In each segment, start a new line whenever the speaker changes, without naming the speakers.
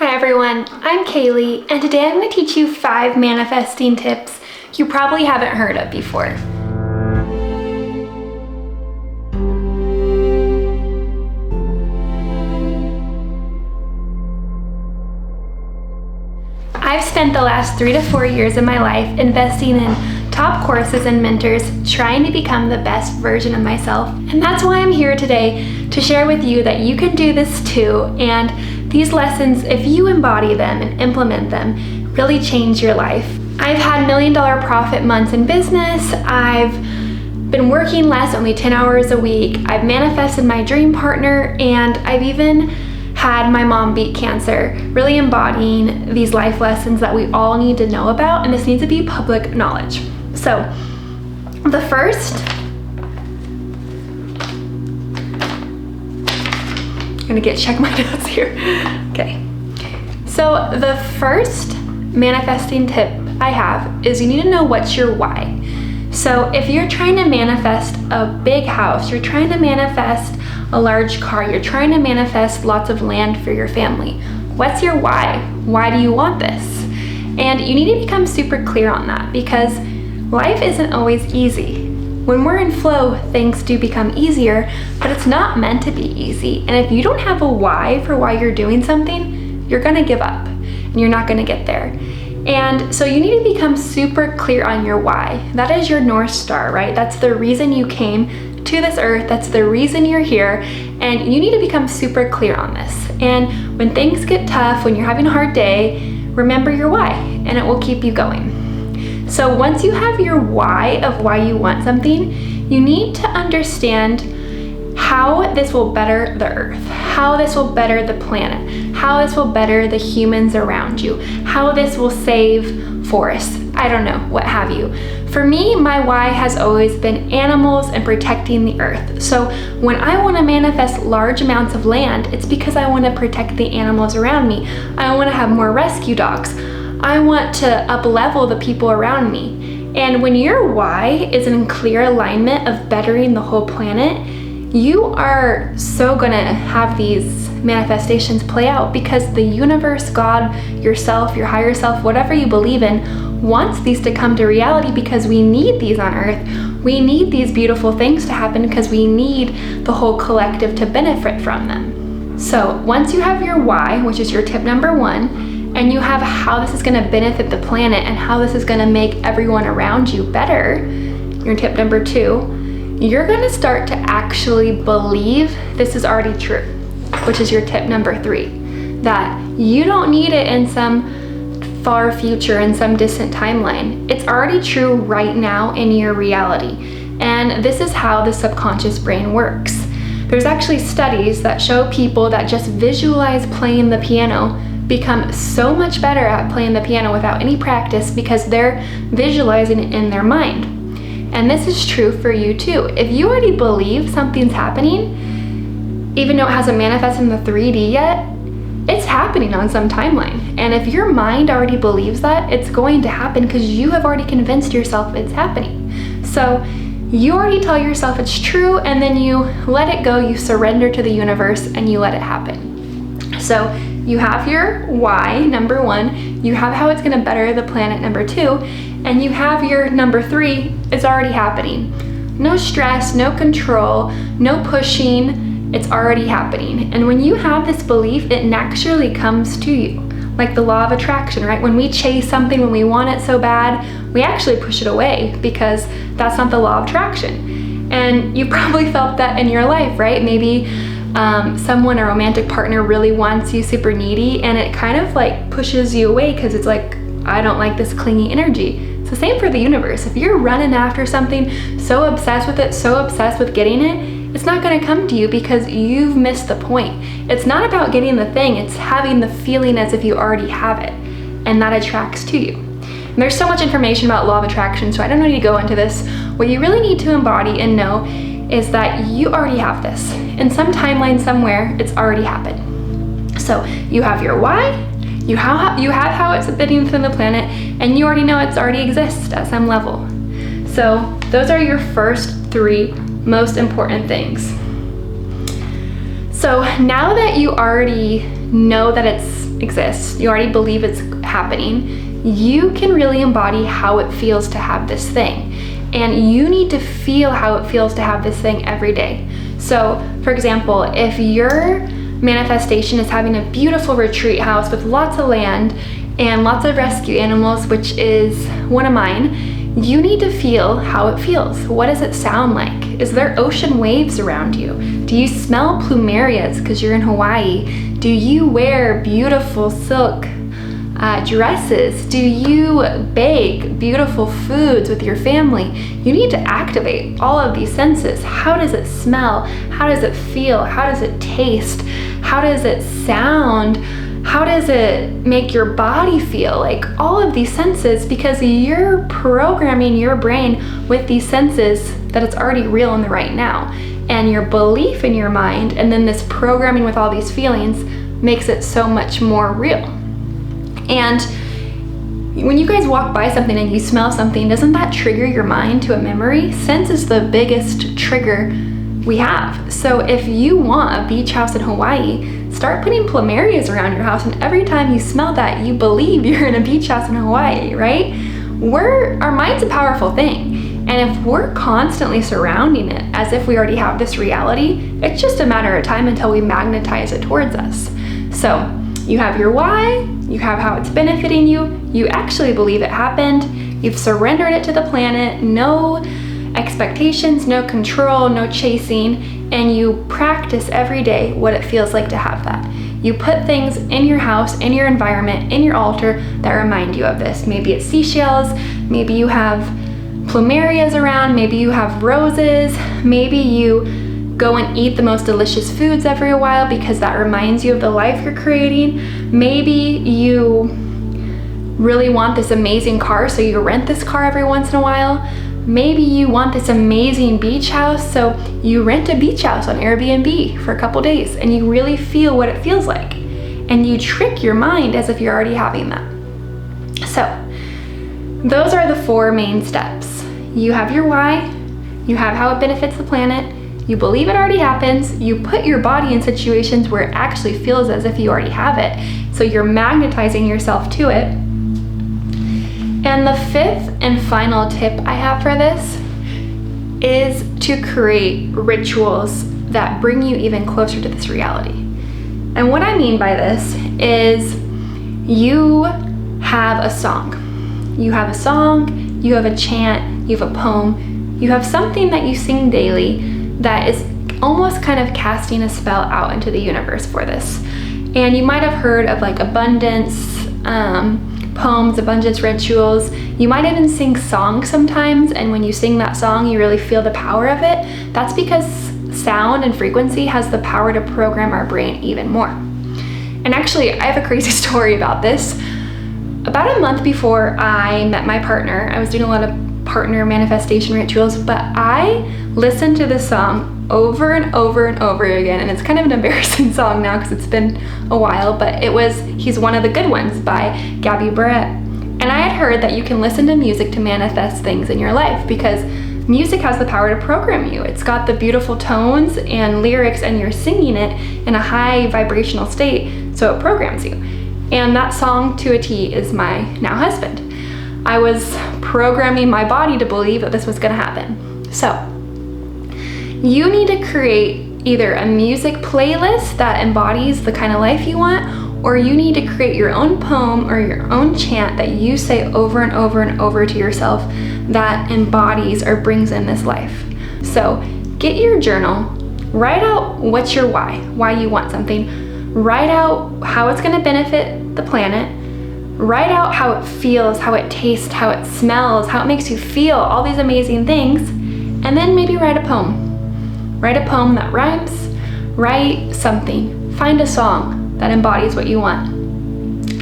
Hi everyone, I'm Kailey, and today I'm going to teach you 5 manifesting tips you probably haven't heard of before. I've spent the last 3 to 4 years of my life investing in top courses and mentors, trying to become the best version of myself. And that's why I'm here today to share with you that you can do this too. And these lessons, if you embody them and implement them, really change your life. I've had $1 million profit months in business. I've been working less, only 10 hours a week. I've manifested my dream partner, and I've even had my mom beat cancer, really embodying these life lessons that we all need to know about, and this needs to be public knowledge. So, the first, I'm gonna check my notes here. Okay. So the first manifesting tip I have is you need to know what's your why. So if you're trying to manifest a big house, you're trying to manifest a large car, you're trying to manifest lots of land for your family, what's your why? Why do you want this? And you need to become super clear on that, because life isn't always easy. When we're in flow, things do become easier, but it's not meant to be easy. And if you don't have a why for why you're doing something, you're gonna give up and you're not gonna get there. And so you need to become super clear on your why. That is your North Star, right? That's the reason you came to this earth. That's the reason you're here. And you need to become super clear on this. And when things get tough, when you're having a hard day, remember your why, and it will keep you going. So once you have your why of why you want something, you need to understand how this will better the earth, how this will better the planet, how this will better the humans around you, how this will save forests, I don't know, what have you. For me, my why has always been animals and protecting the earth. So when I want to manifest large amounts of land, it's because I want to protect the animals around me. I want to have more rescue dogs. I want to up-level the people around me. And when your why is in clear alignment of bettering the whole planet, you are so gonna have these manifestations play out, because the universe, God, yourself, your higher self, whatever you believe in, wants these to come to reality, because we need these on earth. We need these beautiful things to happen because we need the whole collective to benefit from them. So once you have your why, which is your tip number 1, and you have how this is going to benefit the planet and how this is going to make everyone around you better, your tip number 2, you're going to start to actually believe this is already true, which is your tip number 3, that you don't need it in some far future, in some distant timeline. It's already true right now in your reality. And this is how the subconscious brain works. There's actually studies that show people that just visualize playing the piano become so much better at playing the piano without any practice, because they're visualizing it in their mind. And this is true for you too. If you already believe something's happening, even though it hasn't manifested in the 3D yet, it's happening on some timeline. And if your mind already believes that, it's going to happen because you have already convinced yourself it's happening. So you already tell yourself it's true, and then you let it go, you surrender to the universe, and you let it happen. So you have your why, number 1, you have how it's gonna better the planet, number 2, and you have your number 3, it's already happening. No stress, no control, no pushing, it's already happening. And when you have this belief, it naturally comes to you. Like the law of attraction, right? When we chase something, when we want it so bad, we actually push it away, because that's not the law of attraction. And you probably felt that in your life, right? Maybe someone, a romantic partner, really wants you, super needy, and it kind of like pushes you away because it's like, I don't like this clingy energy. It's the same for the universe. If you're running after something, so obsessed with it, so obsessed with getting it, it's not going to come to you because you've missed the point. It's not about getting the thing, it's having the feeling as if you already have it, and that attracts to you. And there's so much information about law of attraction, so I don't need to go into this. What you really need to embody and know is that you already have this. In some timeline somewhere, it's already happened. So you have your why, you have how it's fitting within the planet, and you already know it's already exists at some level. So those are your first 3 most important things. So now that you already know that it's exists, you already believe it's happening, you can really embody how it feels to have this thing. And you need to feel how it feels to have this thing every day. So, for example, if your manifestation is having a beautiful retreat house with lots of land and lots of rescue animals, which is one of mine, you need to feel how it feels. What does it sound like? Is there ocean waves around you? Do you smell plumerias because you're in Hawaii? Do you wear beautiful silk dresses? Do you bake beautiful foods with your family? You need to activate all of these senses. How does it smell? How does it feel? How does it taste? How does it sound? How does it make your body feel? Like all of these senses, because you're programming your brain with these senses that it's already real in the right now. And your belief in your mind, and then this programming with all these feelings makes it so much more real. And when you guys walk by something and you smell something, doesn't that trigger your mind to a memory? Sense is the biggest trigger we have. So if you want a beach house in Hawaii, start putting plumerias around your house, and every time you smell that, you believe you're in a beach house in Hawaii, right? Our mind's a powerful thing. And if we're constantly surrounding it as if we already have this reality, it's just a matter of time until we magnetize it towards us. So you have your why, you have how it's benefiting you, you actually believe it happened, you've surrendered it to the planet, no expectations, no control, no chasing, and you practice every day what it feels like to have that. You put things in your house, in your environment, in your altar that remind you of this. Maybe it's seashells, maybe you have plumerias around, maybe you have roses, maybe you go and eat the most delicious foods every while because that reminds you of the life you're creating. Maybe you really want this amazing car, so you rent this car every once in a while. Maybe you want this amazing beach house, so you rent a beach house on Airbnb for a couple days and you really feel what it feels like. And you trick your mind as if you're already having that. So, those are the 4 main steps. You have your why, you have how it benefits the planet, you believe it already happens, you put your body in situations where it actually feels as if you already have it, so you're magnetizing yourself to it. And the 5th and final tip I have for this is to create rituals that bring you even closer to this reality. And what I mean by this is you have a song. You have a song, you have a chant, you have a poem, you have something that you sing daily that is almost kind of casting a spell out into the universe for this. And you might have heard of like abundance poems, abundance rituals. You might even sing songs sometimes, and when you sing that song, you really feel the power of it. That's because sound and frequency has the power to program our brain even more. And actually, I have a crazy story about this. About a month before I met my partner, I was doing a lot of partner manifestation rituals, but I listened to this song over and over and over again, and it's kind of an embarrassing song now because it's been a while, but it was He's One of the Good Ones by Gabby Barrett. And I had heard that you can listen to music to manifest things in your life because music has the power to program you. It's got the beautiful tones and lyrics, and you're singing it in a high vibrational state, so it programs you. And that song to a T is my now husband. I was programming my body to believe that this was gonna happen. So, you need to create either a music playlist that embodies the kind of life you want, or you need to create your own poem or your own chant that you say over and over and over to yourself that embodies or brings in this life. So, get your journal, write out what's your why you want something, write out how it's gonna benefit the planet, write out how it feels, how it tastes, how it smells, how it makes you feel, all these amazing things, and then maybe write a poem. Write a poem that rhymes, write something, find a song that embodies what you want,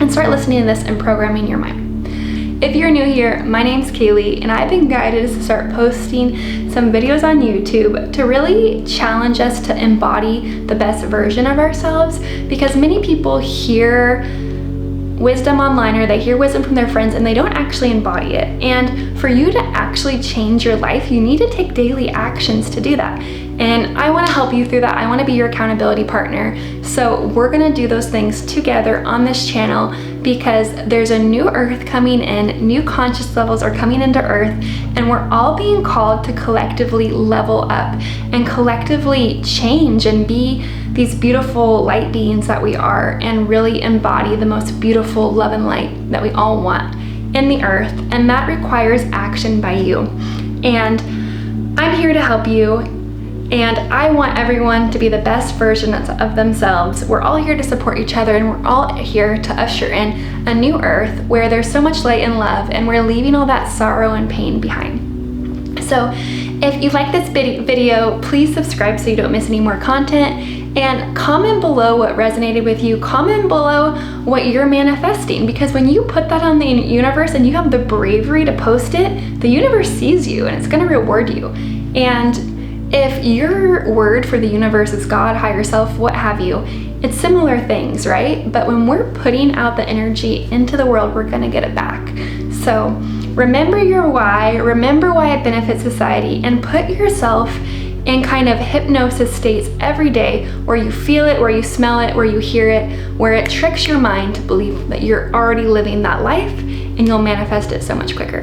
and start listening to this and programming your mind. If you're new here, my name's Kailey, and I've been guided to start posting some videos on YouTube to really challenge us to embody the best version of ourselves, because many people hear wisdom online, or they hear wisdom from their friends and they don't actually embody it. And for you to actually change your life, you need to take daily actions to do that. And I want to help you through that. I want to be your accountability partner. So we're going to do those things together on this channel, because there's a new earth coming in, new conscious levels are coming into earth, and we're all being called to collectively level up and collectively change and be these beautiful light beings that we are, and really embody the most beautiful love and light that we all want in the earth. And that requires action by you. And I'm here to help you. And I want everyone to be the best version of themselves. We're all here to support each other, and we're all here to usher in a new earth where there's so much light and love, and we're leaving all that sorrow and pain behind. So if you like this video, please subscribe so you don't miss any more content, and comment below what resonated with you. Comment below what you're manifesting, because when you put that on the universe and you have the bravery to post it, the universe sees you and it's gonna reward you. And if your word for the universe is God, higher self, what have you, it's similar things, right? But when we're putting out the energy into the world, we're gonna get it back. So remember your why, remember why it benefits society, and put yourself in kind of hypnosis states every day where you feel it, where you smell it, where you hear it, where it tricks your mind to believe that you're already living that life, and you'll manifest it so much quicker.